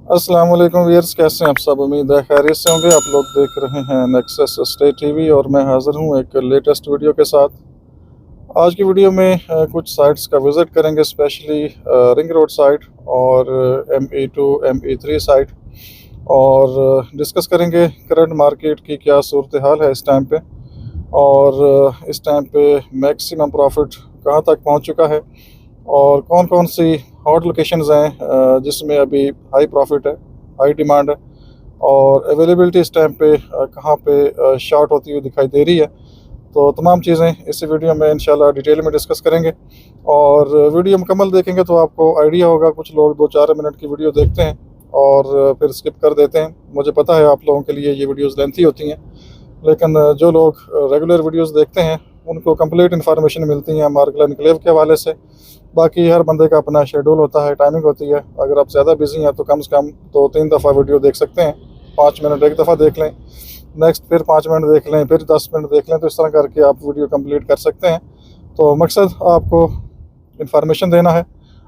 अस्सलाम वालेकुम व्यूअर्स, कैसे हैं आप सब। उम्मीद है खैरियत से होंगे। आप लोग देख रहे हैं नेक्सस स्टेट टीवी और मैं हाज़िर हूं एक लेटेस्ट वीडियो के साथ। आज की वीडियो में कुछ साइट्स का विज़िट करेंगे, स्पेशली रिंग रोड साइट और ME2 ME3 साइट, और डिस्कस करेंगे करंट मार्केट की क्या सूरत हाल है इस टाइम पे, और इस टाइम पे मैक्सिमम प्रॉफिट कहाँ तक पहुंच चुका है और कौन कौन सी हॉट लोकेशंस हैं जिसमें अभी हाई प्रॉफिट है, हाई डिमांड है, और अवेलेबिलिटी इस टाइम पे कहाँ पे शॉर्ट होती हुई दिखाई दे रही है। तो तमाम चीज़ें इस वीडियो में इंशाल्लाह डिटेल में डिस्कस करेंगे, और वीडियो मुकम्मल देखेंगे तो आपको आइडिया होगा। कुछ लोग 2-4 मिनट की वीडियो देखते हैं और फिर स्किप कर देते हैं। मुझे पता है आप लोगों के लिए ये वीडियोज़ लेंथी होती हैं, लेकिन जो लोग रेगुलर वीडियोस देखते हैं उनको कंप्लीट इन्फॉर्मेशन मिलती है मार्केट एनक्लेव के हवाले से। बाकी हर बंदे का अपना शेड्यूल होता है, टाइमिंग होती है। अगर आप ज़्यादा बिजी हैं तो कम से कम 2-3 दफ़ा वीडियो देख सकते हैं। 5 मिनट एक दफ़ा देख लें, नेक्स्ट फिर 5 मिनट देख लें, फिर 10 मिनट देख लें, तो इस तरह करके आप वीडियो कंप्लीट कर सकते हैं। तो मकसद आपको इन्फॉर्मेशन देना है।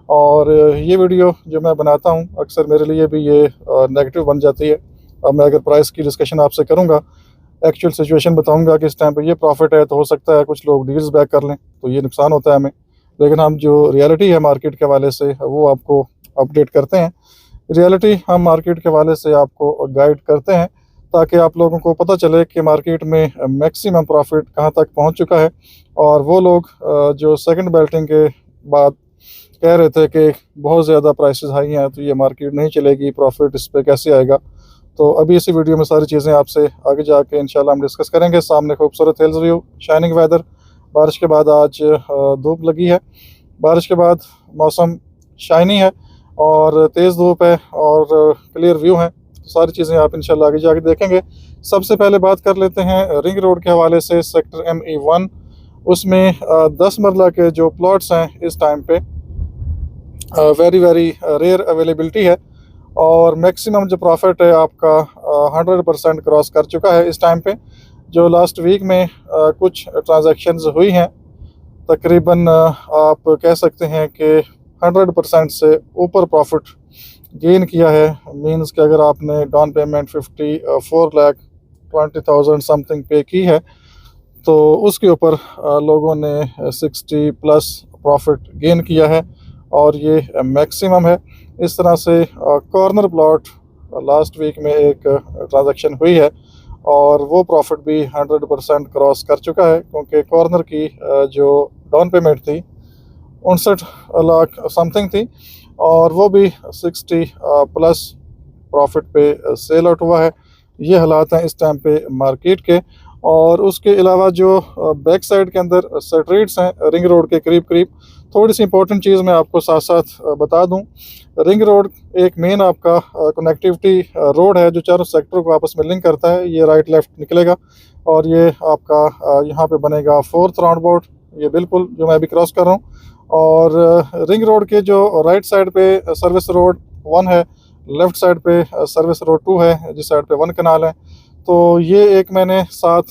और ये वीडियो जो मैं बनाता हूँ अक्सर मेरे लिए भी ये नेगेटिव बन जाती है। अब मैं अगर प्राइस की डिस्कशन आपसे करूँगा, एक्चुअल सिचुएशन बताऊंगा कि इस टाइम पे ये प्रॉफिट है, तो हो सकता है कुछ लोग डील्स बैक कर लें, तो ये नुकसान होता है हमें। लेकिन हम जो रियलिटी है मार्केट के हवाले से वो आपको अपडेट करते हैं। रियलिटी हम मार्केट के हवाले से आपको गाइड करते हैं ताकि आप लोगों को पता चले कि मार्केट में मैक्सिमम प्रॉफिट कहाँ तक पहुँच चुका है। और वो लोग जो सेकंड बेल्टिंग के बाद कह रहे थे कि बहुत ज़्यादा प्राइसेस हाई हैं तो ये मार्केट नहीं चलेगी, प्रॉफिट इस पर कैसे आएगा, तो अभी इसी वीडियो में सारी चीज़ें आपसे आगे जाके इंशाल्लाह हम डिस्कस करेंगे। सामने खूबसूरत हिल्स व्यू, शाइनिंग वेदर, बारिश के बाद आज धूप लगी है, बारिश के बाद मौसम शाइनी है और तेज़ धूप है और क्लियर व्यू है। तो सारी चीज़ें आप इंशाल्लाह आगे जाके देखेंगे। सबसे पहले बात कर लेते हैं रिंग रोड के हवाले से। सेक्टर ME1 उसमें 10 मरला के जो प्लॉट्स हैं इस टाइम पे वेरी रेयर अवेलेबिलिटी है, और मैक्सिमम जो प्रॉफिट है आपका 100% क्रॉस कर चुका है इस टाइम पे। जो लास्ट वीक में कुछ ट्रांजैक्शंस हुई हैं, तकरीबन आप कह सकते हैं कि 100% से ऊपर प्रॉफिट गेन किया है। मींस कि अगर आपने डाउन पेमेंट 54,20,000 समथिंग पे की है तो उसके ऊपर लोगों ने 60 प्लस प्रॉफिट गेन किया है, और ये मैक्सिमम है। इस तरह से कॉर्नर प्लॉट लास्ट वीक में एक ट्रांजैक्शन हुई है और वो प्रॉफिट भी 100% क्रॉस कर चुका है, क्योंकि कॉर्नर की जो डाउन पेमेंट थी 59 लाख समथिंग थी, और वो भी 60 प्लस प्रॉफिट पे सेल आउट हुआ है। ये हालात हैं इस टाइम पे मार्केट के। और उसके अलावा जो बैक साइड के अंदर स्ट्रीट्स हैं रिंग रोड के करीब करीब, थोड़ी सी इंपॉर्टेंट चीज़ मैं आपको साथ साथ बता दूं। रिंग रोड एक मेन आपका कनेक्टिविटी रोड है जो चारों सेक्टर को आपस में लिंक करता है। ये राइट लेफ्ट निकलेगा और ये आपका यहाँ पे बनेगा 4th राउंड बोर्ड, ये बिल्कुल जो मैं अभी क्रॉस कर रहा हूँ। और रिंग रोड के जो राइट साइड पे सर्विस रोड 1 है, लेफ़्ट साइड पे सर्विस रोड 2 है, जिस साइड पे 1 कनाल है। तो ये एक मैंने साथ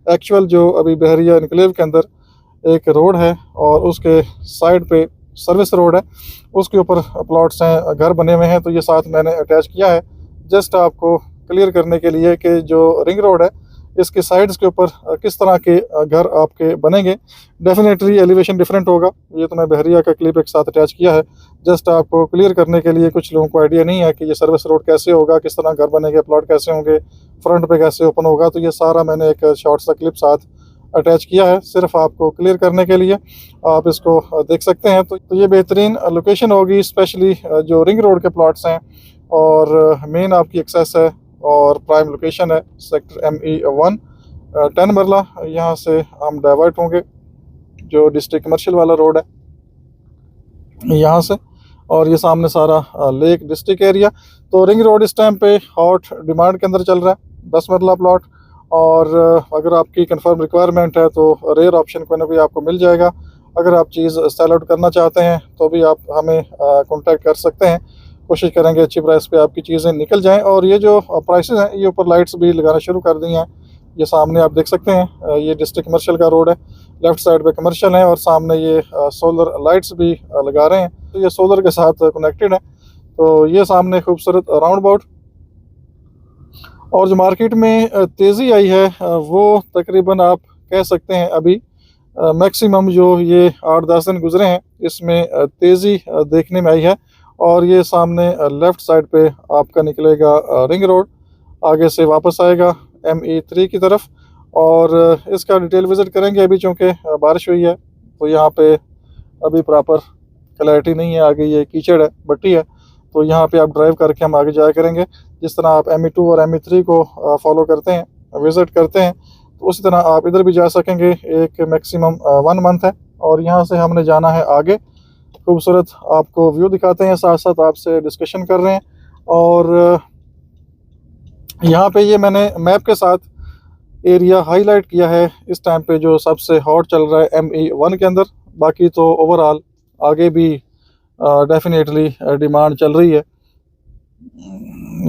एक्चुअल जो अभी बहरिया इनक्लेव के अंदर एक रोड है और उसके साइड पे सर्विस रोड है, उसके ऊपर प्लॉट्स हैं, घर बने हुए हैं, तो ये साथ मैंने अटैच किया है जस्ट आपको क्लियर करने के लिए कि जो रिंग रोड है इसके साइड्स के ऊपर किस तरह के घर आपके बनेंगे। डेफिनेटली एलिवेशन डिफरेंट होगा। ये तो मैं बहरिया का क्लिप एक साथ अटैच किया है जस्ट आपको क्लियर करने के लिए। कुछ लोगों को आइडिया नहीं है कि ये सर्विस रोड कैसे होगा, किस तरह घर बनेंगे, प्लॉट कैसे होंगे, फ्रंट पे कैसे ओपन होगा, तो ये सारा मैंने एक शॉर्ट सा क्लिप साथ अटैच किया है सिर्फ आपको क्लियर करने के लिए। आप इसको देख सकते हैं। तो ये बेहतरीन लोकेशन होगी, स्पेशली जो रिंग रोड के प्लॉट्स हैं और मेन आपकी एक्सेस है और प्राइम लोकेशन है सेक्टर ME1 10 मरला। यहाँ से हम डाइवर्ट होंगे जो डिस्ट्रिक्ट कमर्शियल वाला रोड है यहाँ से, और ये सामने सारा लेक डिस्ट्रिक्ट एरिया। तो रिंग रोड इस टाइम पे हॉट डिमांड के अंदर चल रहा है, 10 मरला प्लॉट। और अगर आपकी कंफर्म रिक्वायरमेंट है तो रेयर ऑप्शन कोई ना कोई आपको मिल जाएगा। अगर आप चीज़ सेल आउट करना चाहते हैं तो भी आप हमें कांटेक्ट कर सकते हैं। कोशिश करेंगे अच्छी प्राइस पे आपकी चीज़ें निकल जाएं। और ये जो प्राइसेस हैं ये ऊपर लाइट्स भी लगाना शुरू कर दी हैं, ये सामने आप देख सकते हैं। ये डिस्ट्रिक्ट कमर्शियल का रोड है, लेफ़्ट साइड पे कमर्शियल है और सामने ये सोलर लाइट्स भी लगा रहे हैं, तो ये सोलर के साथ कनेक्टेड है। तो ये सामने खूबसूरत राउंड अबाउट। और जो मार्केट में तेज़ी आई है वो तकरीबन आप कह सकते हैं अभी मैक्सिमम जो ये 8-10 दिन गुजरे हैं इसमें तेज़ी देखने में आई है। और ये सामने लेफ़्ट साइड पे आपका निकलेगा रिंग रोड, आगे से वापस आएगा ME3 की तरफ। और इसका डिटेल विज़िट करेंगे अभी, चूँकि बारिश हुई है तो यहाँ पे अभी प्रॉपर क्लैरिटी नहीं है, आगे ये कीचड़ है, मिट्टी है, तो यहाँ पे आप ड्राइव करके हम आगे जाया करेंगे। जिस तरह आप ME2 और ME3 को फॉलो करते हैं, विज़िट करते हैं, तो उसी तरह आप इधर भी जा सकेंगे। एक मैक्सिमम 1 मंथ है और यहाँ से हमने जाना है आगे। खूबसूरत आपको व्यू दिखाते हैं, साथ साथ आपसे डिस्कशन कर रहे हैं। और यहाँ पे ये मैंने मैप के साथ एरिया हाईलाइट किया है इस टाइम पे जो सबसे हॉट चल रहा है ME1 के अंदर। बाकी तो ओवरऑल आगे भी डेफिनेटली डिमांड चल रही है।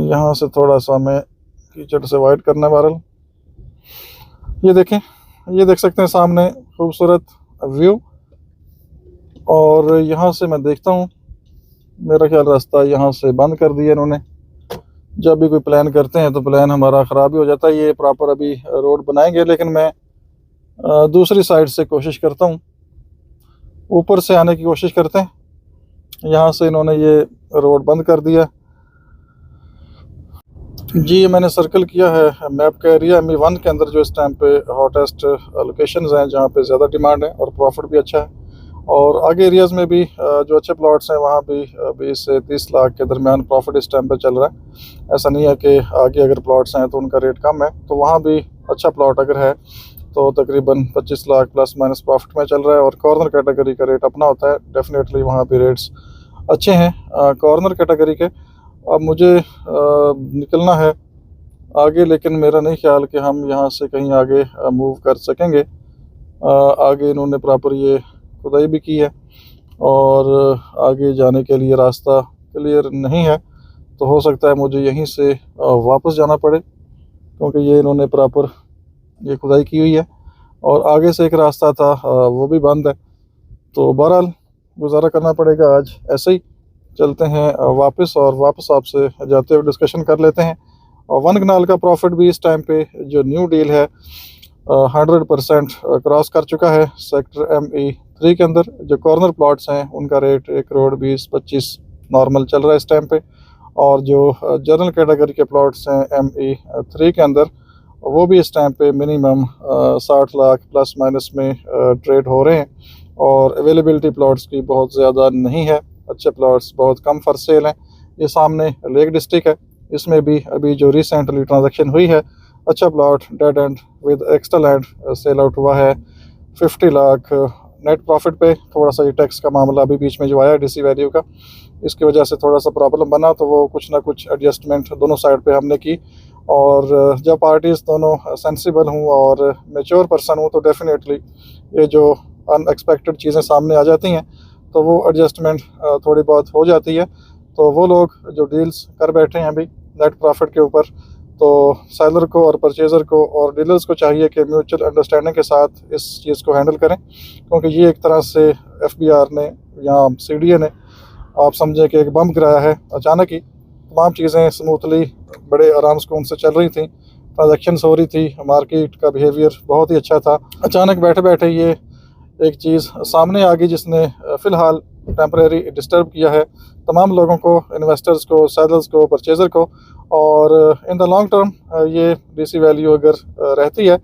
यहाँ से थोड़ा सा मैं कीचड़ से वाइड करने वाला, ये देखें, ये देख सकते हैं सामने खूबसूरत व्यू। और यहाँ से मैं देखता हूँ, मेरा ख्याल रास्ता यहाँ से बंद कर दिया इन्होंने। जब भी कोई प्लान करते हैं तो प्लान हमारा ख़राब ही हो जाता है। ये प्रॉपर अभी रोड बनाएंगे, लेकिन मैं दूसरी साइड से कोशिश करता हूँ, ऊपर से आने की कोशिश करते हैं। यहाँ से इन्होंने ये रोड बंद कर दिया जी। मैंने सर्कल किया है मैप का एरिया ME1 के अंदर जो इस टाइम पे हॉटेस्ट लोकेशंस हैं, जहाँ पे ज़्यादा डिमांड है और प्रॉफिट भी अच्छा है। और आगे एरियाज़ में भी जो अच्छे प्लॉट्स हैं वहाँ भी 20 से 30 लाख के दरमियान प्रॉफिट इस टाइम पे चल रहा है। ऐसा नहीं है कि आगे अगर प्लॉट्स हैं तो उनका रेट कम है, तो वहाँ भी अच्छा प्लॉट अगर है तो तकरीबन 25 लाख प्लस माइनस प्रॉफिट में चल रहा है। और कॉर्नर कैटेगरी का रेट अपना होता है, डेफिनेटली वहाँ भी रेट्स अच्छे हैं कॉर्नर कैटेगरी के। अब मुझे निकलना है आगे, लेकिन मेरा नहीं ख्याल कि हम यहाँ से कहीं आगे मूव कर सकेंगे। आगे इन्होंने प्रॉपर ये खुदाई भी की है और आगे जाने के लिए रास्ता क्लियर नहीं है, तो हो सकता है मुझे यहीं से वापस जाना पड़े, क्योंकि ये इन्होंने प्रॉपर ये खुदाई की हुई है। और आगे से एक रास्ता था वो भी बंद है, तो बहरहाल गुजारा करना पड़ेगा आज ऐसे ही। चलते हैं वापस, और वापस आपसे जाते हुए डिस्कशन कर लेते हैं। और 1 कनाल का प्रॉफिट भी इस टाइम पे जो न्यू डील है 100% क्रॉस कर चुका है सेक्टर ME3 के अंदर। जो कॉर्नर प्लॉट्स हैं उनका रेट 1 करोड़ 20-25 नॉर्मल चल रहा है इस टाइम पे। और जो जनरल कैटेगरी के प्लॉट्स हैं ME3 के अंदर, वो भी इस टाइम पे मिनिमम 60 लाख प्लस माइनस में ट्रेड हो रहे हैं। और अवेलेबिलिटी प्लॉट्स की बहुत ज़्यादा नहीं है, अच्छे प्लॉट्स बहुत कम फॉर सेल हैं। ये सामने लेक डिस्ट्रिक्ट है, इसमें भी अभी जो रिसेंटली ट्रांजैक्शन हुई है, अच्छा plot dead and with extra land sell out हुआ है 50 लाख नेट प्रॉफिट पे। थोड़ा सा ये टैक्स का मामला अभी बीच में जो आया DC वैल्यू का, इसकी वजह से थोड़ा सा प्रॉब्लम बना, तो वो कुछ ना कुछ एडजस्टमेंट दोनों साइड पे हमने की। और जब पार्टीज़ दोनों सेंसिबल हूँ और मेच्योर पर्सन हूँ, तो डेफिनेटली ये जो अनएक्सपेक्टेड चीज़ें सामने आ जाती हैं तो वो एडजस्टमेंट थोड़ी बहुत हो जाती है। तो वो लोग जो डील्स कर बैठे हैं अभी नेट प्रॉफिट के ऊपर, तो सेलर को और परचेज़र को और डीलर्स को चाहिए कि म्यूचुअल अंडरस्टैंडिंग के साथ इस चीज़ को हैंडल करें, क्योंकि ये एक तरह से FBR ने या CDA ने आप समझें कि एक बम गिराया है अचानक ही। तमाम चीज़ें स्मूथली बड़े आराम सुकून से चल रही थी, ट्रांजैक्शंस हो रही थी, मार्केट का बिहेवियर बहुत ही अच्छा था। अचानक बैठे बैठे ये एक चीज़ सामने आ गई जिसने फ़िलहाल टेम्परेरी डिस्टर्ब किया है तमाम लोगों को, इन्वेस्टर्स को, सेलर्स को, परचेज़र को। और इन द लॉन्ग टर्म ये DC वैल्यू अगर रहती है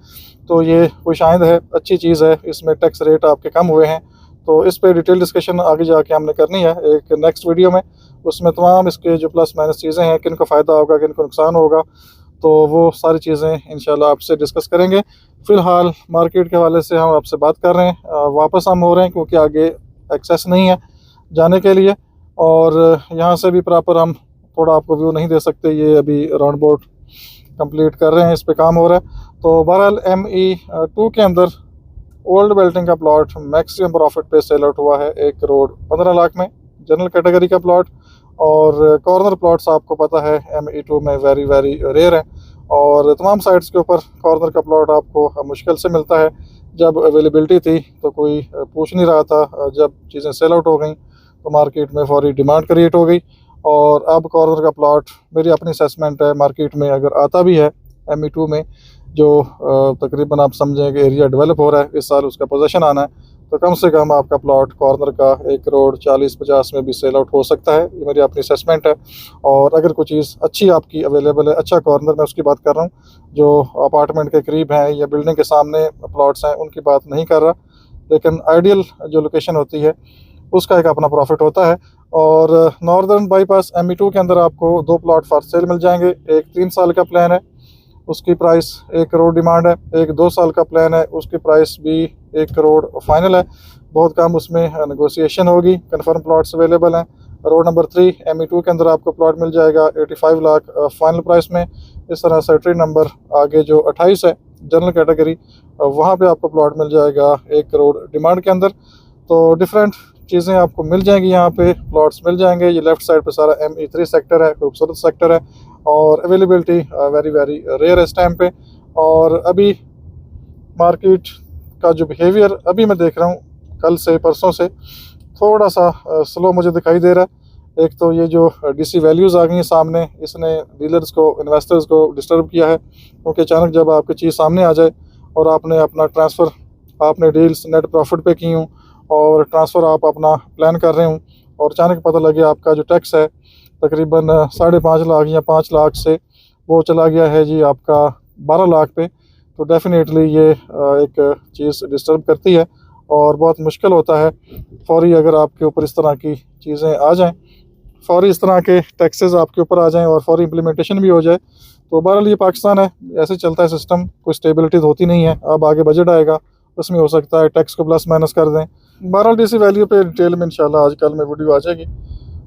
तो ये खुशाइंद है, अच्छी चीज़ है। इसमें टैक्स रेट आपके कम हुए हैं, तो इस पे डिटेल डिस्कशन आगे जाके हमने करनी है एक नेक्स्ट वीडियो में। उसमें तमाम इसके जो प्लस माइनस चीज़ें हैं, किन को फ़ायदा होगा, किन को नुकसान होगा, तो वो सारी चीज़ें इंशाल्लाह आपसे डिस्कस करेंगे। फ़िलहाल मार्केट के हवाले से हम आपसे बात कर रहे हैं, वापस हम हो रहे हैं क्योंकि आगे एक्सेस नहीं है जाने के लिए। और यहाँ से भी प्रॉपर हम थोड़ा आपको व्यू नहीं दे सकते, ये अभी राउंड अबाउट कंप्लीट कर रहे हैं, इस पे काम हो रहा है। तो बहरहाल ME2 के अंदर ओल्ड बेल्टिंग का प्लॉट मैक्सिमम प्रॉफिट पे सेल आउट हुआ है 1 करोड़ 15 लाख में, जनरल कैटेगरी का प्लॉट। और कॉर्नर प्लॉट्स आपको पता है ME2 में वेरी रेयर है, और तमाम साइट्स के ऊपर कॉर्नर का प्लॉट आपको मुश्किल से मिलता है। जब अवेलेबिलिटी थी तो कोई पूछ नहीं रहा था, जब चीज़ें सेल आउट हो गई तो मार्केट में फौरी डिमांड क्रिएट हो गई और अब कॉर्नर का प्लॉट मेरी अपनी असेसमेंट है, मार्केट में अगर आता भी है ME2 में, जो तकरीबन आप समझें कि एरिया डेवलप हो रहा है, इस साल उसका पोजीशन आना है, तो कम से कम आपका प्लॉट कॉर्नर का 1 करोड़ 40-50 में भी सेल आउट हो सकता है। ये मेरी अपनी असेसमेंट है। और अगर कोई चीज़ अच्छी आपकी अवेलेबल है, अच्छा कॉर्नर, मैं उसकी बात कर रहा हूँ, जो अपार्टमेंट के करीब हैं या बिल्डिंग के सामने प्लॉट्स हैं, उनकी बात नहीं कर रहा, लेकिन आइडियल जो लोकेशन होती है उसका एक अपना प्रॉफिट होता है। और नॉर्दर्न बाईपास ME2 के अंदर आपको 2 प्लॉट फॉर सेल मिल जाएंगे। एक 3 साल का प्लान है, उसकी प्राइस 1 करोड़ डिमांड है। एक 2 साल का प्लान है, उसकी प्राइस भी 1 करोड़ फाइनल है। बहुत कम उसमें नेगोशिएशन होगी। कन्फर्म प्लॉट्स अवेलेबल हैं। रोड नंबर 3 ME2 के अंदर आपको प्लॉट मिल जाएगा 85 लाख फाइनल प्राइस में। इस तरह सेक्रेटरी नंबर आगे जो 28 है जनरल कैटेगरी, वहाँ पे आपको प्लॉट मिल जाएगा 1 करोड़ डिमांड के अंदर। तो डिफरेंट चीज़ें आपको मिल जाएंगी, यहाँ पे प्लॉट्स मिल जाएंगे। ये लेफ़्ट साइड पे सारा ME3 सेक्टर है, खूबसूरत सेक्टर है और अवेलेबिलिटी वेरी वेरी रेयर है इस टाइम पे। और अभी मार्केट का जो बिहेवियर अभी मैं देख रहा हूँ कल से परसों से थोड़ा सा स्लो मुझे दिखाई दे रहा है। एक तो ये जो DC वैल्यूज़ आ गई हैं सामने, इसने डीलर्स को, इन्वेस्टर्स को डिस्टर्ब किया है, क्योंकि अचानक जब आपकी चीज़ सामने आ जाए और आपने अपना ट्रांसफ़र, आपने डील्स नेट प्रॉफिट पे की हूँ और ट्रांसफ़र आप अपना प्लान कर रहे हूँ, और अचानक पता लगे आपका जो टैक्स है तकरीबन 5.5 लाख या 5 लाख से वो चला गया है जी आपका 12 लाख पे, तो डेफिनेटली ये एक चीज़ डिस्टर्ब करती है और बहुत मुश्किल होता है फौरी अगर आपके ऊपर इस तरह की चीज़ें आ जाएं, फौरी इस तरह के टैक्सेस आपके ऊपर आ जाएं और फौरी इम्प्लीमेंटेशन भी हो जाए। तो बहरहाल ये पाकिस्तान है, ऐसे चलता है सिस्टम, कोई स्टेबिलिटी तो होती नहीं है। अब आगे बजट आएगा, उसमें हो सकता है टैक्स को प्लस माइनस कर दें। बहरहाल DC वैल्यू पे डिटेल में इंशाल्लाह आज कल में वीडियो आ जाएगी,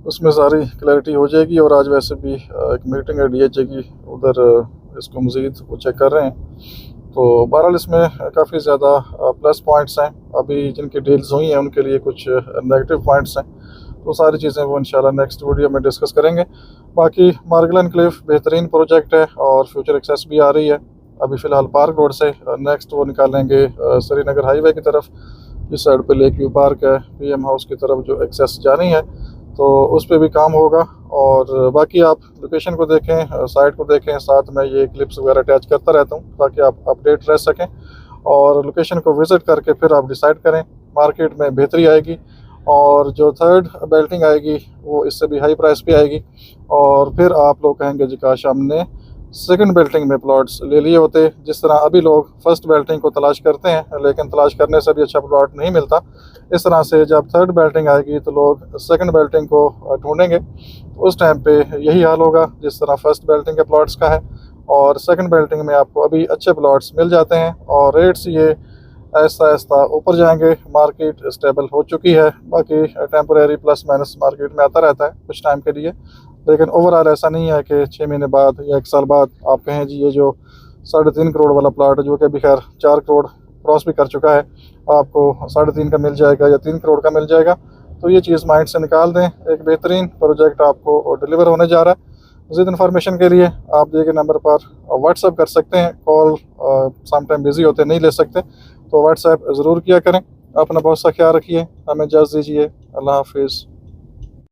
उसमें सारी क्लैरिटी हो जाएगी। और आज वैसे भी एक मीटिंग है DHA की, उधर इसको मज़ीद वो चेक कर रहे हैं। तो बहरहाल इसमें काफ़ी ज़्यादा प्लस पॉइंट्स हैं, अभी जिनकी डील्स हुई हैं उनके लिए कुछ नेगेटिव पॉइंट्स हैं, तो सारी चीज़ें वो इंशाल्लाह नेक्स्ट वीडियो में डिस्कस करेंगे। बाकी मार्गल एनक्लेव बेहतरीन प्रोजेक्ट है और फ्यूचर एक्सेस भी आ रही है। अभी फ़िलहाल पार्क रोड से नेक्स्ट वो निकालेंगे श्रीनगर हाईवे की तरफ, इस साइड पे लेक व्यू पार्क है, PM हाउस की तरफ जो एक्सेस जानी है, तो उस पर भी काम होगा। और बाकी आप लोकेशन को देखें, साइट को देखें, साथ में ये क्लिप्स वगैरह अटैच करता रहता हूँ ताकि आप अपडेट रह सकें, और लोकेशन को विज़िट करके फिर आप डिसाइड करें। मार्केट में बेहतरी आएगी और जो थर्ड बेल्टिंग आएगी वो इससे भी हाई प्राइस पे आएगी, और फिर आप लोग कहेंगे जी काश हमने सेकंड बेल्टिंग में प्लॉट्स ले लिए होते। जिस तरह अभी लोग फर्स्ट बेल्टिंग को तलाश करते हैं लेकिन तलाश करने से भी अच्छा प्लॉट नहीं मिलता, इस तरह से जब थर्ड बेल्टिंग आएगी तो लोग सेकंड बेल्टिंग को ढूंढेंगे। तो उस टाइम पे यही हाल होगा जिस तरह फर्स्ट बेल्टिंग के प्लॉट्स का है, और सेकंड बेल्टिंग में आपको अभी अच्छे प्लॉट्स मिल जाते हैं और रेट्स ये आहिस्ता आहिस्ता ऊपर जाएंगे। मार्केट स्टेबल हो चुकी है, बाकी टेम्परेरी प्लस माइनस मार्केट में आता रहता है कुछ टाइम के लिए, लेकिन ओवरऑल ऐसा नहीं है कि 6 महीने बाद या 1 साल बाद आप कहें जी ये जो 3.5 करोड़ वाला प्लाट जो कि अभी खैर 4 करोड़ क्रॉस भी कर चुका है, आपको 3.5 का मिल जाएगा या 3 करोड़ का मिल जाएगा। तो ये चीज़ माइंड से निकाल दें, एक बेहतरीन प्रोजेक्ट आपको डिलीवर होने जा रहा है। मज़ीद इन्फॉर्मेशन के लिए आप दिए गए नंबर पर व्हाट्सअप कर सकते हैं, कॉल समटाइम बिज़ी होते नहीं ले सकते, तो व्हाट्सएप ज़रूर किया करें। अपना बहुत सा ख्याल रखिए, हमें इजाज़त दीजिए, अल्लाह हाफिज़।